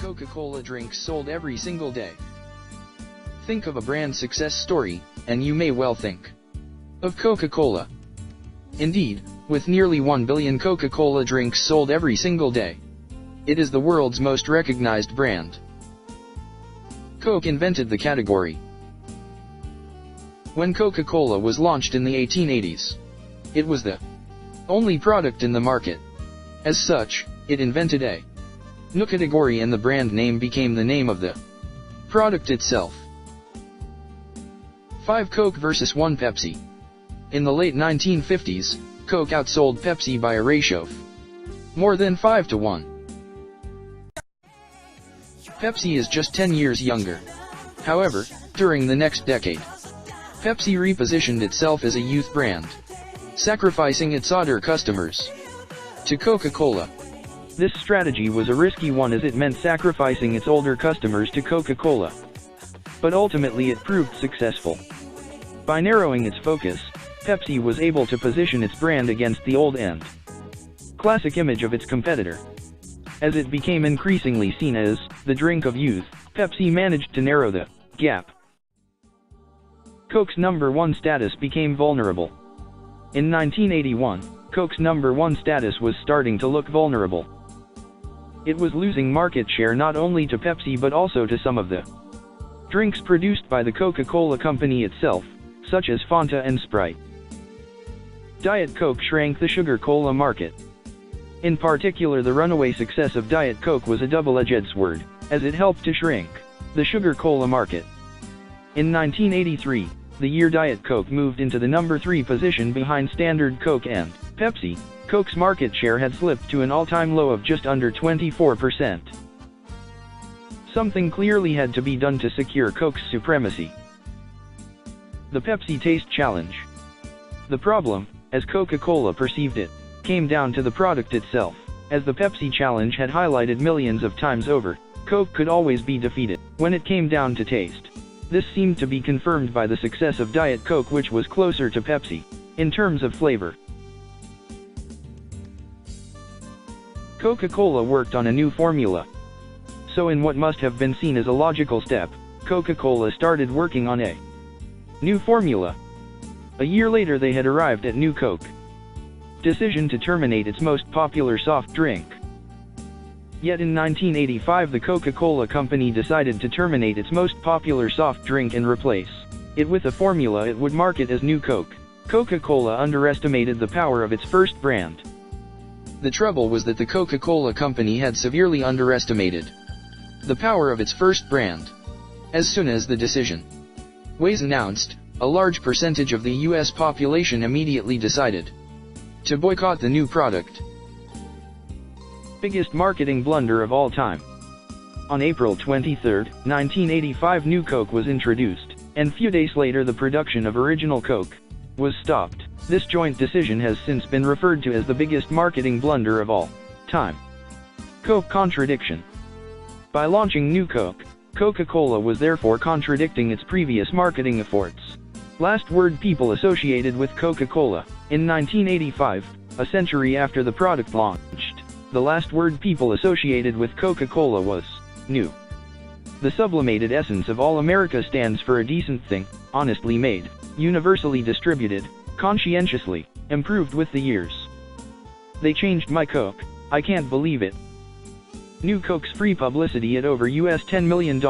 Coca-Cola drinks sold every single day. Think of a brand success story, and you may well think of Coca-Cola. Indeed, with nearly 1 billion Coca-Cola drinks sold every single day, it is the world's most recognized brand. Coke invented the category. When Coca-Cola was launched in the 1880s, it was the only product in the market. As such, it invented a new category, and the brand name became the name of the product itself. 5 Coke versus 1 Pepsi. In the late 1950s, Coke outsold Pepsi by a ratio of more than 5 to 1. Pepsi is just 10 years younger. However, during the next decade, Pepsi repositioned itself as a youth brand, sacrificing its older customers to Coca-Cola. This strategy was a risky one, as it meant sacrificing its older customers to Coca-Cola. But ultimately it proved successful. By narrowing its focus, Pepsi was able to position its brand against the old and classic image of its competitor. As it became increasingly seen as the drink of youth, Pepsi managed to narrow the gap. Coke's number 1 status became vulnerable. In 1981, Coke's number 1 status was starting to look vulnerable. It was losing market share not only to Pepsi but also to some of the drinks produced by the Coca-Cola company itself, such as Fanta and Sprite. Diet Coke shrank the sugar cola market. In particular, the runaway success of Diet Coke was a double-edged sword, as it helped to shrink the sugar cola market. In 1983, the year Diet Coke moved into the number 3 position behind Standard Coke and Pepsi, Coke's market share had slipped to an all-time low of just under 24%. Something clearly had to be done to secure Coke's supremacy. The Pepsi Taste Challenge. The problem, as Coca-Cola perceived it, came down to the product itself. As the Pepsi Challenge had highlighted millions of times over, Coke could always be defeated when it came down to taste. This seemed to be confirmed by the success of Diet Coke, which was closer to Pepsi in terms of flavor. Coca-Cola worked on a new formula. So in what must have been seen as a logical step, Coca-Cola started working on a new formula. A year later they had arrived at New Coke. Decision to terminate its most popular soft drink. Yet in 1985 the Coca-Cola company decided to terminate its most popular soft drink and replace it with a formula it would market as New Coke. Coca-Cola underestimated the power of its first brand. The trouble was that the Coca-Cola company had severely underestimated the power of its first brand. As soon as the decision was announced, a large percentage of the US population immediately decided to boycott the new product. Biggest marketing blunder of all time. On April 23, 1985 New Coke was introduced, and few days later the production of original Coke was stopped. This joint decision has since been referred to as the biggest marketing blunder of all time. Coke contradiction. By launching New Coke, Coca-Cola was therefore contradicting its previous marketing efforts. Last word people associated with Coca-Cola. In 1985, a century after the product launched, the last word people associated with Coca-Cola was new. The sublimated essence of all America stands for a decent thing, honestly made, universally distributed, conscientiously improved with the years. They changed my Coke, I can't believe it. New Coke's free publicity at over US $10 million.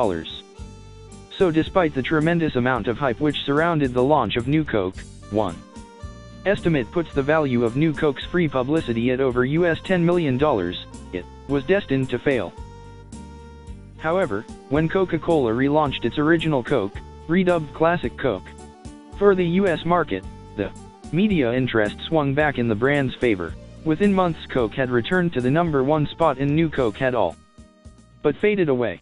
So despite the tremendous amount of hype which surrounded the launch of New Coke, one estimate puts the value of New Coke's free publicity at over US $10 million, it was destined to fail. However, when Coca-Cola relaunched its original Coke, redubbed Classic Coke, for the US market, the media interest swung back in the brand's favor. Within months Coke had returned to the number 1 spot and New Coke had all but faded away.